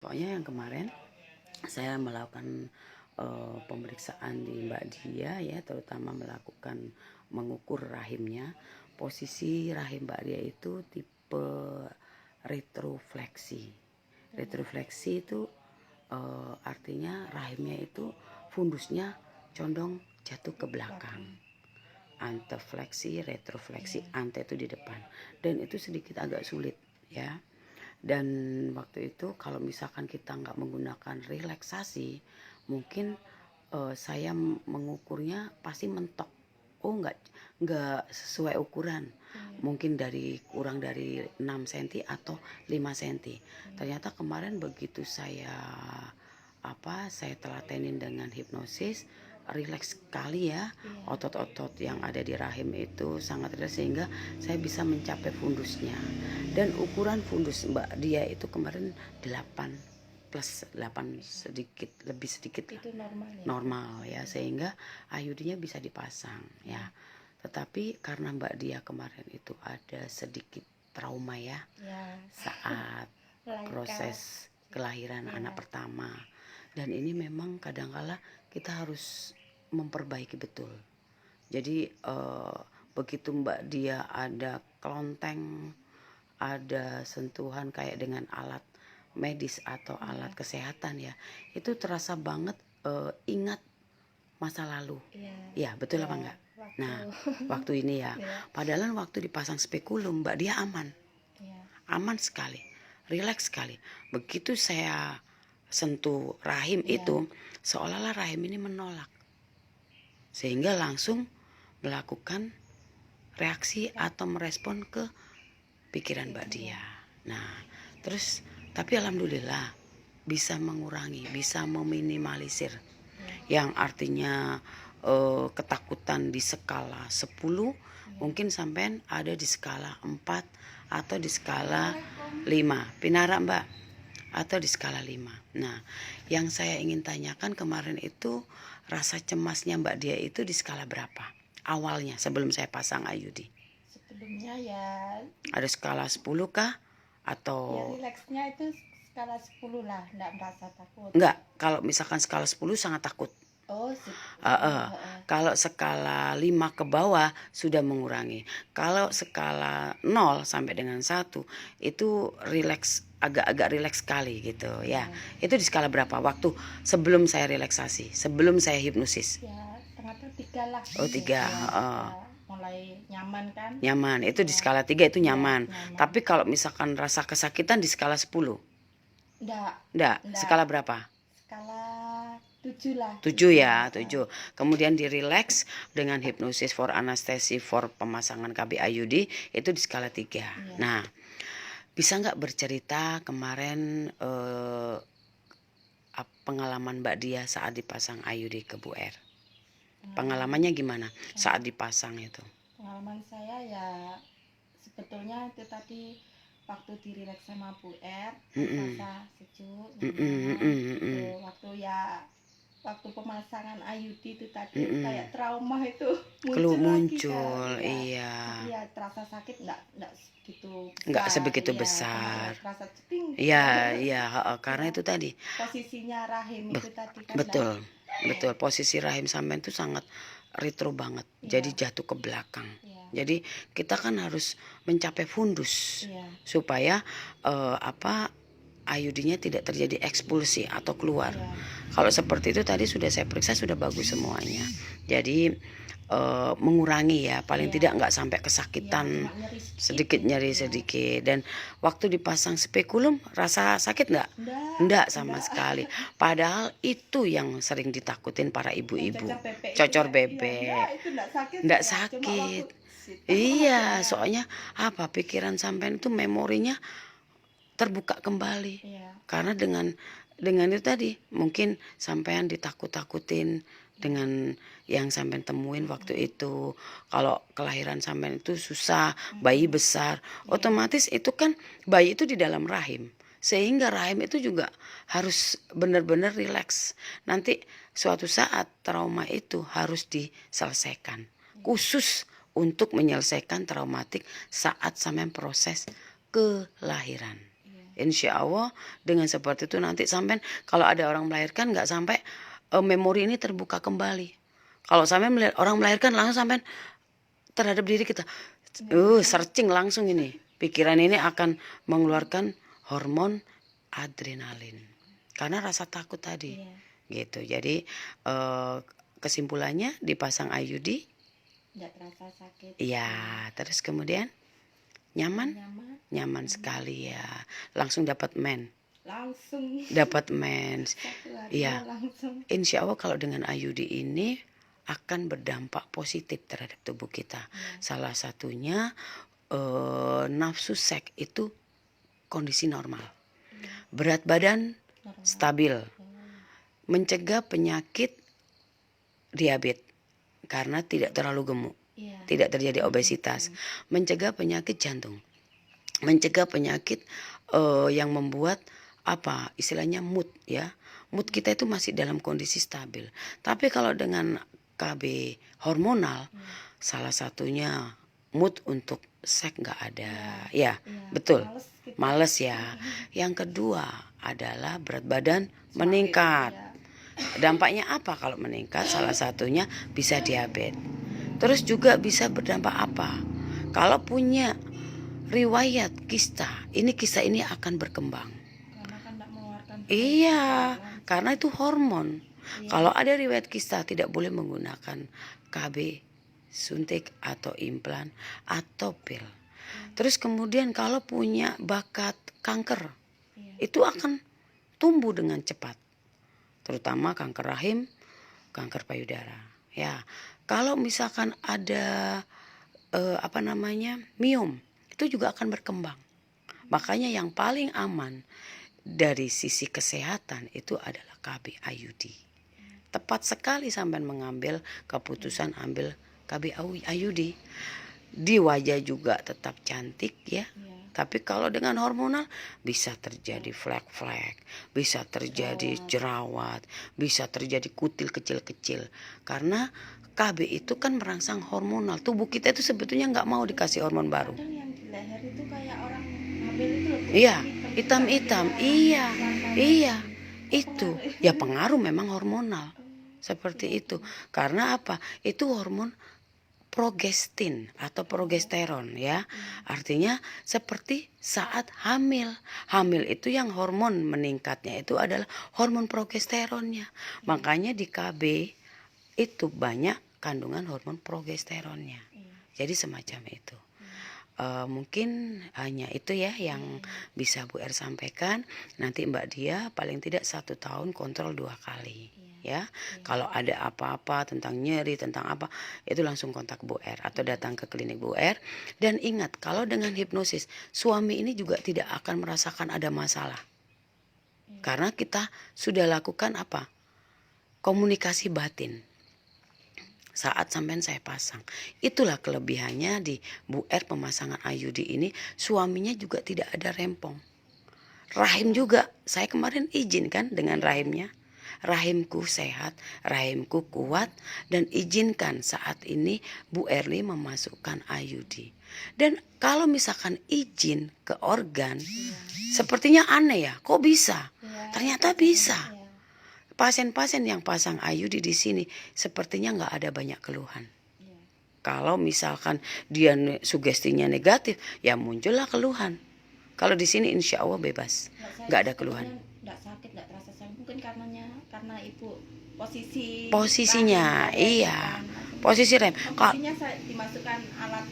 Pokoknya yang kemarin saya melakukan pemeriksaan di Mbak Dia ya, terutama melakukan mengukur rahimnya. Posisi rahim Mbak Dia itu tipe retrofleksi. Retrofleksi itu artinya rahimnya itu fundusnya condong jatuh ke belakang. Antefleksi, retrofleksi, ante itu di depan. Dan itu sedikit agak sulit ya. Dan waktu itu kalau misalkan kita nggak menggunakan relaksasi, mungkin saya mengukurnya pasti mentok. Oh, nggak sesuai ukuran. Mungkin kurang dari 6 cm atau 5 cm. Ternyata kemarin begitu saya telatenin dengan hipnosis, rileks sekali ya. Otot-otot yang ada di rahim itu sangat rileks sehingga saya bisa mencapai fundusnya. Dan ukuran fundus Mbak Dia itu kemarin 8 plus 8 lebih sedikit lah. Itu Normal ya, sehingga IUD-nya bisa dipasang ya. Tetapi karena Mbak Dia kemarin itu ada sedikit trauma ya, saat proses kelahiran anak pertama. Dan ini memang kadangkala kita harus memperbaiki betul. Jadi begitu Mbak Dia ada kelonteng, ada sentuhan kayak dengan alat medis atau alat kesehatan ya, itu terasa banget ingat masa lalu. Ya betul apa enggak? Nah waktu ini ya, padahal waktu dipasang spekulum Mbak Dia aman sekali, rileks sekali. Begitu saya sentuh rahim itu, seolah-olah rahim ini menolak, sehingga langsung melakukan reaksi atau merespon ke pikiran Mbak Dia. Nah terus tapi alhamdulillah bisa mengurangi, bisa meminimalisir, yang artinya ketakutan di skala 10 mungkin sampai ada di skala 4 atau di skala 5. Pinara Mbak, atau di skala 5. Nah, yang saya ingin tanyakan kemarin itu rasa cemasnya Mbak Dia itu di skala berapa? Awalnya sebelum saya pasang IUD. Sebelumnya ya Ada skala 10 kah? Atau ya rileksnya itu skala 10 lah, enggak merasa takut. Enggak, kalau misalkan skala 10 sangat takut. Oh, Kalau skala 5 ke bawah sudah mengurangi. Kalau skala 0 sampai dengan 1 itu rileks, agak-agak rileks sekali gitu ya. Itu di skala berapa? Waktu sebelum saya relaksasi, sebelum saya hipnosis. Ya, setengah 3 lah. Oh 3. Mulai nyaman kan? Nyaman, itu di skala 3 itu nyaman. Tapi kalau misalkan rasa kesakitan di skala 10? Enggak. Skala berapa? Skala 7 lah. 7 ya, 7. Kemudian di relax dengan hipnosis for anestesi for pemasangan KB IUD itu di skala 3. Nah, bisa nggak bercerita kemarin pengalaman Mbak Dia saat dipasang IUD ke Bu R? Pengalamannya gimana saat dipasang itu? Pengalaman saya ya sebetulnya itu tadi waktu dirileks sama Bu R, rasa sejuk, waktu pemasangan IUD itu tadi kayak trauma itu muncul lagi, kan? Iya, terasa sakit enggak gitu. Enggak sebegitu besar. Terasa ceting. Iya, karena itu tadi. Posisinya rahim itu tadi kan. Betul, posisi rahim sampean itu sangat retro banget. Jadi jatuh ke belakang. Jadi kita kan harus mencapai fundus supaya IUD-nya tidak terjadi ekspulsi atau keluar. Kalau seperti itu tadi sudah saya periksa, sudah bagus semuanya. Jadi mengurangi ya, paling tidak nggak sampai kesakitan, sedikit nyeri sedikit. Dan waktu dipasang spekulum rasa sakit nggak sama sekali. Padahal itu yang sering ditakutin para ibu-ibu, cocor bebek. Nggak sakit. Iya, soalnya pikiran sampean itu memorinya terbuka kembali. Karena dengan itu tadi mungkin sampean ditakut-takutin dengan yang sampean temuin waktu itu. Kalau kelahiran sampean itu susah, bayi besar, otomatis itu kan bayi itu di dalam rahim, sehingga rahim itu juga harus benar-benar rileks. Nanti suatu saat trauma itu harus diselesaikan, khusus untuk menyelesaikan traumatik saat sampean proses kelahiran. Insya Allah dengan seperti itu nanti sampai kalau ada orang melahirkan nggak sampai memori ini terbuka kembali. Kalau sampai melihat orang melahirkan langsung sampai terhadap diri kita, searching langsung ini. Pikiran ini akan mengeluarkan hormon adrenalin karena rasa takut tadi. Gitu. Jadi kesimpulannya dipasang IUD nggak terasa sakit. Iya, terus kemudian nyaman sekali ya. Langsung dapat dapat mens. Iya. Insya Allah kalau dengan IUD ini akan berdampak positif terhadap tubuh kita. Salah satunya nafsu seks itu kondisi normal. Berat badan stabil. Mencegah penyakit diabetes karena tidak terlalu gemuk. Tidak terjadi obesitas. Mencegah penyakit jantung. Mencegah penyakit yang membuat istilahnya mood ya. Mood kita itu masih dalam kondisi stabil. Tapi kalau dengan KB hormonal, salah satunya mood untuk seks nggak ada. Ya, betul. Males ya. Yang kedua adalah berat badan meningkat. Dampaknya apa kalau meningkat? Salah satunya bisa diabetes. Terus juga bisa berdampak apa? Kalau punya riwayat kista ini akan berkembang. Iya, karena itu hormon. Kalau ada riwayat kista tidak boleh menggunakan KB, suntik atau implan atau pil. Terus kemudian kalau punya bakat kanker, itu akan tumbuh dengan cepat. Terutama kanker rahim, kanker payudara. Ya, kalau misalkan ada miom, itu juga akan berkembang. Makanya yang paling aman dari sisi kesehatan itu adalah KB IUD. Tepat sekali sampai mengambil keputusan ambil KB IUD. Di wajah juga tetap cantik ya. Tapi kalau dengan hormonal bisa terjadi flek-flek, bisa terjadi jerawat, bisa terjadi kutil kecil-kecil. Karena KB itu kan merangsang hormonal. Tubuh kita itu sebetulnya nggak mau dikasih hormon baru. Yang di leher itu kayak orang hamil itu. Iya, hitam-hitam. Iya. Itu ya pengaruh memang hormonal. Seperti itu. Karena apa? Itu hormon progestin atau progesteron ya. Artinya seperti saat hamil. Hamil itu yang hormon meningkatnya itu adalah hormon progesteronnya. Makanya di KB itu banyak kandungan hormon progesteronnya. Jadi semacam itu. Mungkin hanya itu ya yang bisa Bu R sampaikan. Nanti Mbak Dia paling tidak 1 tahun kontrol 2 kali. Ya, kalau ada apa-apa tentang nyeri, tentang apa, itu langsung kontak Bu R atau datang ke klinik Bu R. Dan ingat, kalau dengan hipnosis, suami ini juga tidak akan merasakan ada masalah. Karena kita sudah lakukan apa? Komunikasi batin. Saat sampean saya pasang. Itulah kelebihannya di Bu R pemasangan IUD ini, suaminya juga tidak ada rempong. Rahim juga, saya kemarin izin kan dengan rahimnya. Rahimku sehat, rahimku kuat, dan izinkan saat ini Bu Erli memasukkan IUD. Dan kalau misalkan izin ke organ, sepertinya aneh ya, kok bisa? Ternyata bisa. Pasien-pasien yang pasang IUD di sini sepertinya nggak ada banyak keluhan. Kalau misalkan dia sugestinya negatif, ya muncullah keluhan. Kalau di sini insya Allah bebas, nggak ada keluhan. Nggak sakit, nggak terasa sakit. Mungkin karena ibu posisinya, iya, posisi rem. Posisinya saya dimasukkan alat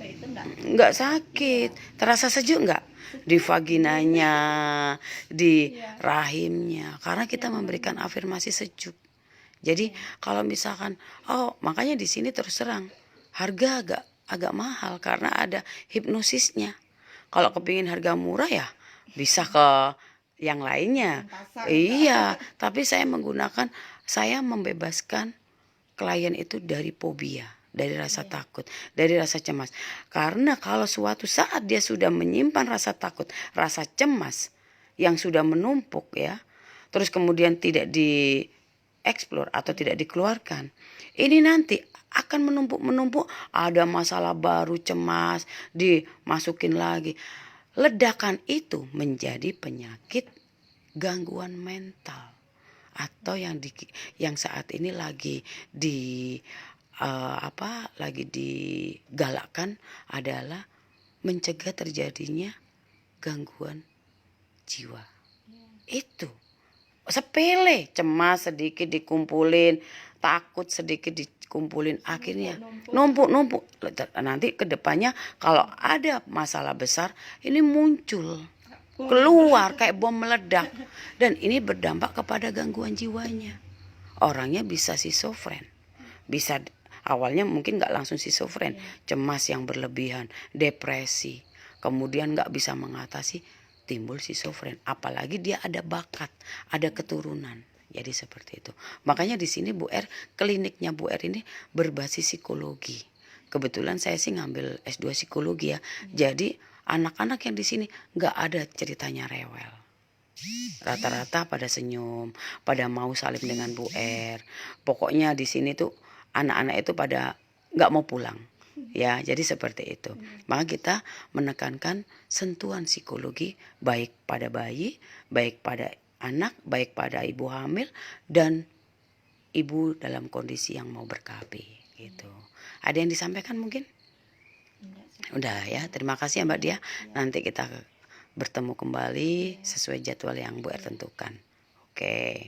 itu nggak sakit, terasa sejuk nggak di vaginanya, di rahimnya, karena kita memberikan afirmasi sejuk. Jadi kalau misalkan, makanya di sini terus terang harga agak mahal karena ada hipnosisnya. Kalau kepingin harga murah ya bisa ke yang lainnya. Iya, tapi saya membebaskan klien itu dari fobia, dari rasa takut, dari rasa cemas. Karena kalau suatu saat dia sudah menyimpan rasa takut, rasa cemas yang sudah menumpuk ya, terus kemudian tidak dieksplor atau tidak dikeluarkan, ini nanti akan menumpuk, ada masalah baru, cemas, dimasukin lagi. ledakan itu menjadi penyakit gangguan mental, atau yang saat ini lagi lagi digalakkan adalah mencegah terjadinya gangguan jiwa. Itu sepele, cemas sedikit dikumpulin, takut sedikit dikumpulin, akhirnya numpuk. Nanti kedepannya kalau ada masalah besar ini muncul, keluar kayak bom meledak, dan ini berdampak kepada gangguan jiwanya. Orangnya bisa schizofren, bisa awalnya mungkin nggak langsung schizofren, cemas yang berlebihan, depresi, kemudian nggak bisa mengatasi, timbul schizofren. Apalagi dia ada bakat, ada keturunan. Jadi seperti itu. Makanya di sini Bu R, kliniknya Bu R ini berbasis psikologi. Kebetulan saya sih ngambil S2 psikologi ya. Jadi anak-anak yang di sini nggak ada ceritanya rewel. Rata-rata pada senyum, pada mau salim dengan Bu R. Pokoknya di sini tuh anak-anak itu pada nggak mau pulang. Ya, jadi seperti itu. Maka kita menekankan sentuhan psikologi baik pada bayi, baik pada anak, baik pada ibu hamil dan ibu dalam kondisi yang mau ber-KB gitu. Ada yang disampaikan mungkin? Udah ya, terima kasih ya Mbak Dia. Nanti kita bertemu kembali sesuai jadwal yang Bu R tentukan. Oke.